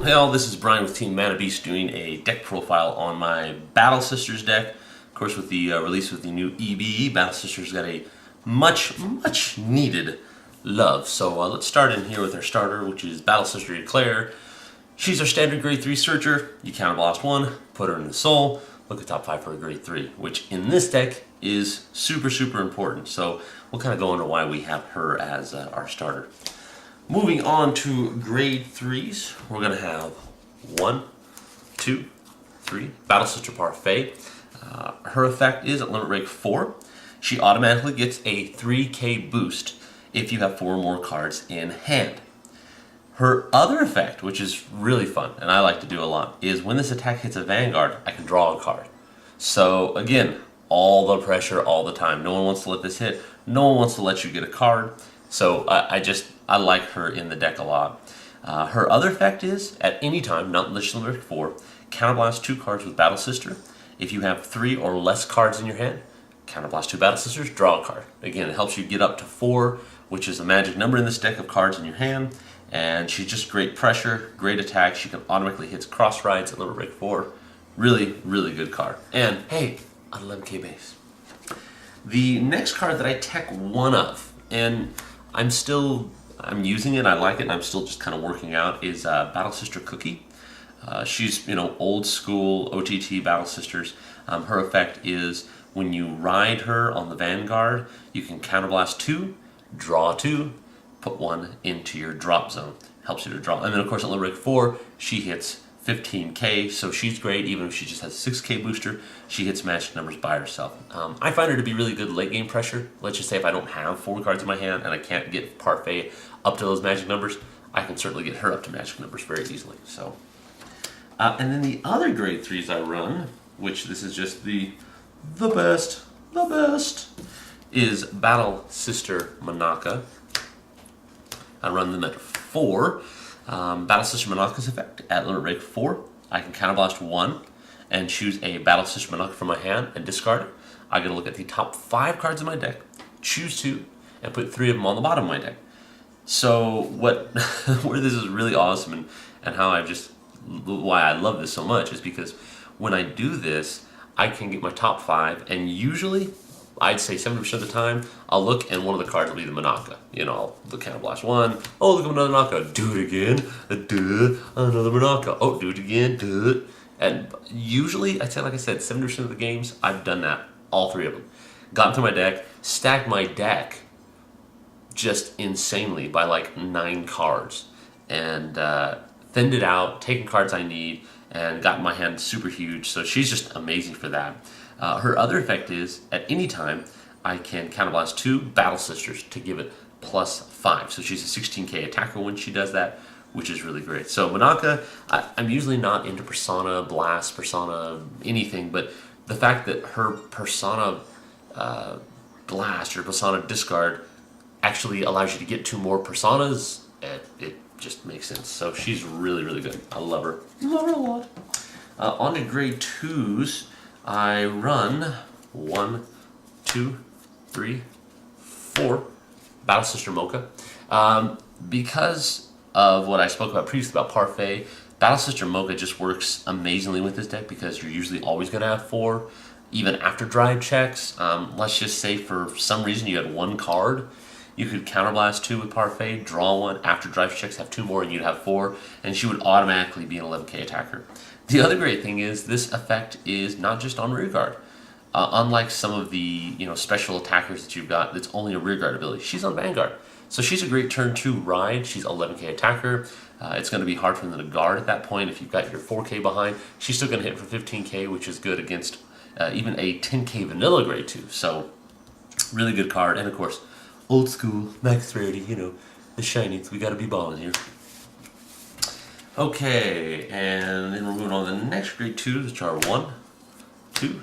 Hey all, this is Brian with Team Mana Beast doing a deck profile on my Battle Sisters deck. Of course, with the release of the new EBE, Battle Sisters got a much needed love. So let's start in here with our starter, which is Battle Sister Eclair. She's our standard grade 3 searcher. You counterblast 1, put her in the soul, look at top 5 for a grade 3, which in this deck is super important. So we'll kind of go into why we have her as our starter. Moving on to grade 3s, we're going to have 1, 2, 3, Battle Sister Parfait. Her effect is at limit break 4. She automatically gets a 3k boost if you have 4 more cards in hand. Her other effect, which is really fun, and I like to do a lot, is when this attack hits a Vanguard, I can draw a card. So again, all the pressure all the time. No one wants to let this hit. No one wants to let you get a card. So I like her in the deck a lot. Her other effect is, at any time, not unless limit break 4, counterblast 2 cards with Battle Sister. If you have 3 or less cards in your hand, counterblast 2 Battle Sisters, draw a card. Again, it helps you get up to 4, which is a magic number in this deck of cards in your hand. And she's just great pressure, great attack. She can automatically hit cross rides at limit break 4. Really good card. And hey, on 11k base. The next card that I tech one of, and I'm using it, I like it, and I'm still just kind of working out, is Battle Sister Cookie. She's, old school OTT Battle Sisters. Her effect is when you ride her on the Vanguard, you can counterblast 2, draw 2, put 1 into your drop zone. Helps you to draw. And then of course at limit break 4, she hits 15k, so she's great. Even if she just has a 6k booster, she hits magic numbers by herself. I find her to be really good late game pressure. Let's just say if I don't have 4 cards in my hand and I can't get Parfait up to those magic numbers, I can certainly get her up to magic numbers very easily. So, and then the other grade 3s I run, which this is just the best, is Battle Sister Monaka. I run them at 4. Battle Sister Monaka's effect, at limit break 4, I can counterblast 1 and choose a Battle Sister Monaka from my hand and discard it. I get to look at the top 5 cards in my deck, choose 2, and put 3 of them on the bottom of my deck. So where this is really awesome and how why I love this so much is because when I do this, I can get my top 5, and usually, I'd say 70% of the time, I'll look and one of the cards will be the Monaka. I'll look counterblast 1. Oh, look at another Monaka. Do it again. Another Monaka. Oh, do it again. Do it. And usually, like I said, 70% of the games, I've done that. All 3 of them. Gotten through my deck, stacked my deck just insanely by like 9 cards. And thinned it out, taken cards I need, and gotten my hand super huge. So she's just amazing for that. Her other effect is, at any time, I can counterblast 2 Battle Sisters to give it +5. So she's a 16k attacker when she does that, which is really great. So Monaka, I'm usually not into Persona Blast, Persona anything, but the fact that her Persona Blast or Persona Discard actually allows you to get 2 more Personas, it just makes sense. So she's really good. I love her. Love her a lot. On to grade 2s. I run 1, 2, 3, 4 Battle Sister Mocha. Because of what I spoke about previously about Parfait, Battle Sister Mocha just works amazingly with this deck because you're usually always going to have 4, even after drive checks. Let's just say for some reason you had 1 card, you could counterblast 2 with Parfait, draw 1, after drive checks have 2 more, and you'd have 4, and she would automatically be an 11k attacker. The other great thing is this effect is not just on rearguard. Unlike some of the special attackers that you've got that's only a rearguard ability, she's on Vanguard. So she's a great turn 2 ride. She's 11k attacker. It's going to be hard for them to guard at that point if you've got your 4k behind. She's still going to hit for 15k, which is good against even a 10k vanilla grade 2. So really good card. And of course, old school, max rarity, the shinies. We got to be balling here. Okay, and then we're moving on to the next grade 2s, which are 1, 2,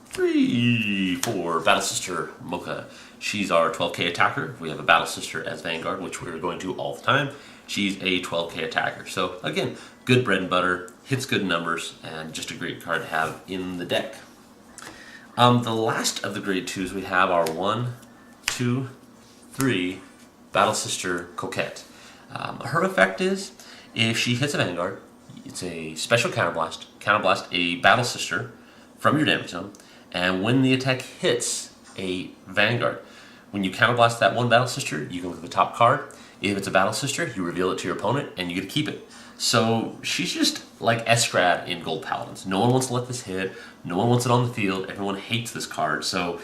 3, 4. Battle Sister Mocha. She's our 12k attacker. We have a Battle Sister as Vanguard, which we're going to all the time. She's a 12k attacker. So again, good bread and butter, hits good numbers, and just a great card to have in the deck. The last of the grade 2s we have are 1, 2, 3 Battle Sister Cocotte. Her effect is, if she hits a Vanguard, it's a special counterblast. Counterblast a Battle Sister from your damage zone, and when the attack hits a Vanguard, when you counterblast that one Battle Sister, you can look at the top card. If it's a Battle Sister, you reveal it to your opponent, and you get to keep it. So she's just like Escrad in Gold Paladins. No one wants to let this hit. No one wants it on the field. Everyone hates this card. So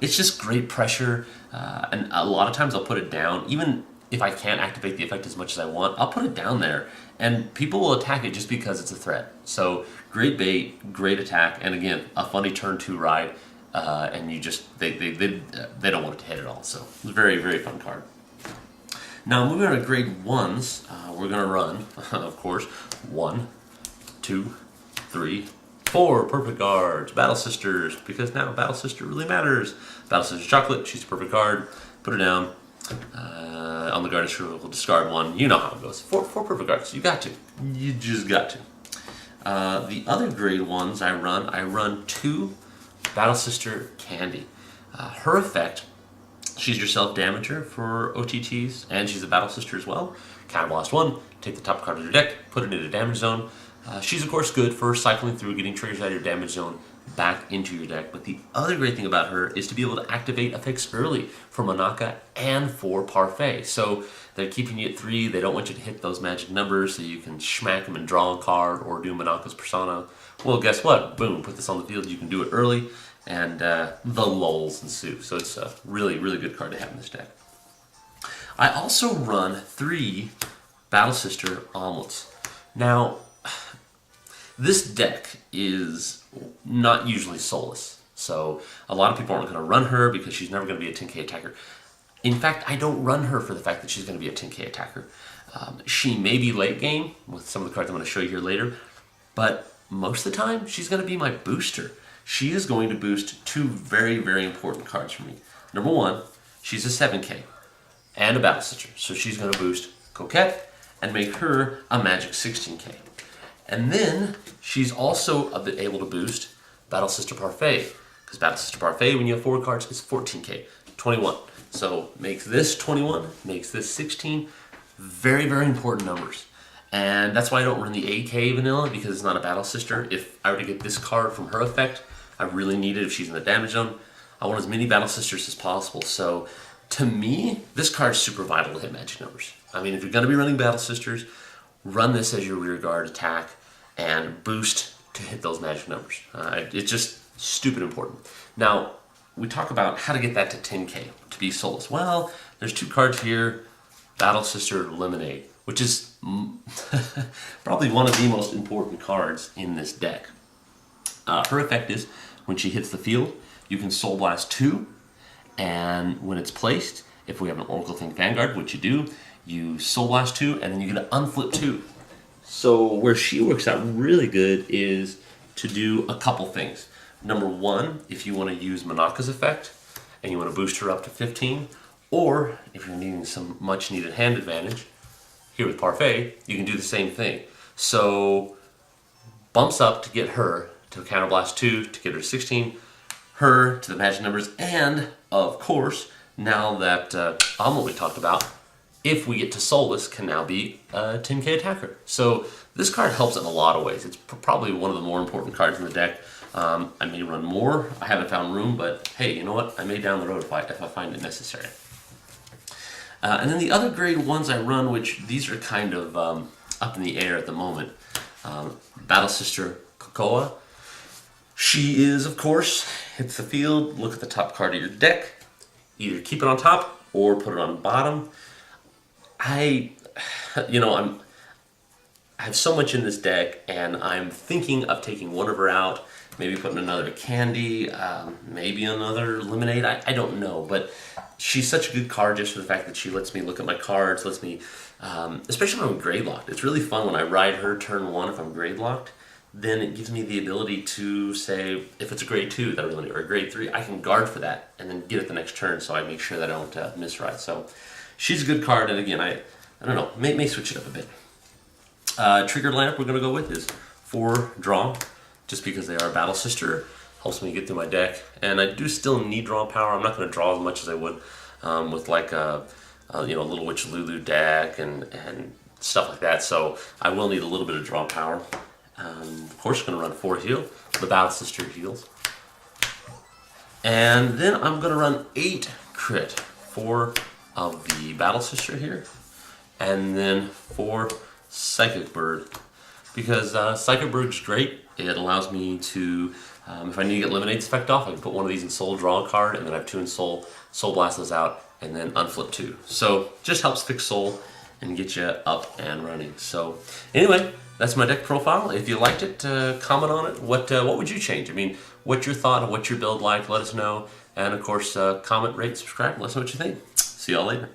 it's just great pressure. And a lot of times I'll put it down. Even if I can't activate the effect as much as I want, I'll put it down there. And people will attack it just because it's a threat. So great bait, great attack. And again, a funny turn 2 ride. And you just, they don't want it to hit at all. So it's a very, very fun card. Now, moving on to grade 1s, we're going to run, of course, 1, 2, 3, 4 perfect guards, Battle Sisters, because now Battle Sister really matters. Battle Sister Chocolat, she's a perfect guard, put her down. On the guard, we'll discard 1. You know how it goes. 4 perfect guards, you got to. You just got to. The other grade 1s I run 2 Battle Sister Candy. Her effect, she's your self-damager for OTTs, and she's a Battle Sister as well. Counterblast 1, take the top card of your deck, put it in a damage zone. She's of course good for cycling through, getting triggers out of your damage zone back into your deck. But the other great thing about her is to be able to activate effects early for Monaka and for Parfait. So they're keeping you at 3, they don't want you to hit those magic numbers so you can smack them and draw a card or do Monaka's persona. Well, guess what? Boom, put this on the field, you can do it early. And the lulls ensue. So it's a really, really good card to have in this deck. I also run 3 Battle Sister Omelettes. Now, this deck is not usually soulless. So a lot of people aren't going to run her because she's never going to be a 10k attacker. In fact, I don't run her for the fact that she's going to be a 10k attacker. She may be late game with some of the cards I'm going to show you here later, but most of the time, she's going to be my booster. She is going to boost 2 very, very important cards for me. Number 1, she's a 7k and a Battle Sister. So she's going to boost Cocotte and make her a magic 16k. And then she's also able to boost Battle Sister Parfait. Because Battle Sister Parfait, when you have 4 cards, is 14k, 21. So makes this 21, makes this 16. Very, very important numbers. And that's why I don't run the AK vanilla, because it's not a Battle Sister. If I were to get this card from her effect, I really need it if she's in the damage zone. I want as many Battle Sisters as possible. So to me, this card's super vital to hit magic numbers. I mean, if you're going to be running Battle Sisters, run this as your rear guard attack and boost to hit those magic numbers. It's just stupid important. Now, we talk about how to get that to 10k to be soulless. Well, there's 2 cards here, Battle Sister Lemonade, which is probably one of the most important cards in this deck. Her effect is, when she hits the field, you can Soul Blast 2, and when it's placed, if we have an Oracle Think Vanguard, which you do, you Soul Blast 2, and then you get an Unflip 2. So where she works out really good is to do a couple things. Number 1, if you want to use Monaka's effect, and you want to boost her up to 15, or if you're needing some much needed hand advantage, here with Parfait, you can do the same thing. So bumps up to get her to Counterblast 2 to get her to 16, her to the magic numbers, and of course, now that Omelette we talked about, if we get to Soulless, can now be a 10k attacker. So this card helps in a lot of ways. It's probably one of the more important cards in the deck. I may run more, I haven't found room, but hey, you know what? I may down the road if I find it necessary. And then the other grade 1s I run, which these are kind of up in the air at the moment, Battle Sister Cocotte. She is, of course, hits the field, look at the top card of your deck, either keep it on top or put it on bottom. I have so much in this deck, and I'm thinking of taking one of her out, maybe putting another Candy, maybe another Lemonade, I don't know, but she's such a good card just for the fact that she lets me look at my cards, lets me, especially when I'm grade locked. It's really fun when I ride her turn 1 if I'm grade locked. Then it gives me the ability to say, if it's a grade 2 that I really need, or a grade 3, I can guard for that and then get it the next turn, so I make sure that I don't misride. So she's a good card, and again, I don't know, may switch it up a bit. Triggered lineup we're going to go with is 4 draw, just because they are Battle Sister, helps me get through my deck, and I do still need draw power. I'm not going to draw as much as I would with like a Little Witch Lulu deck and stuff like that. So I will need a little bit of draw power. Of course, going to run 4 heal, the Battle Sister heals. And then I'm going to run 8 crit, 4 of the Battle Sister here, and then 4 Psychic Bird. Because Psychic Bird's great. It allows me to, if I need to get Lemonade's effect off, I can put one of these in Soul, draw a card, and then I have 2 in Soul, Soul Blast those out, and then unflip 2. So just helps fix Soul and get you up and running. So anyway, that's my deck profile. If you liked it, comment on it. What would you change? I mean, what's your thought? What's your build like? Let us know. And of course, comment, rate, subscribe, and let us know what you think. See y'all later.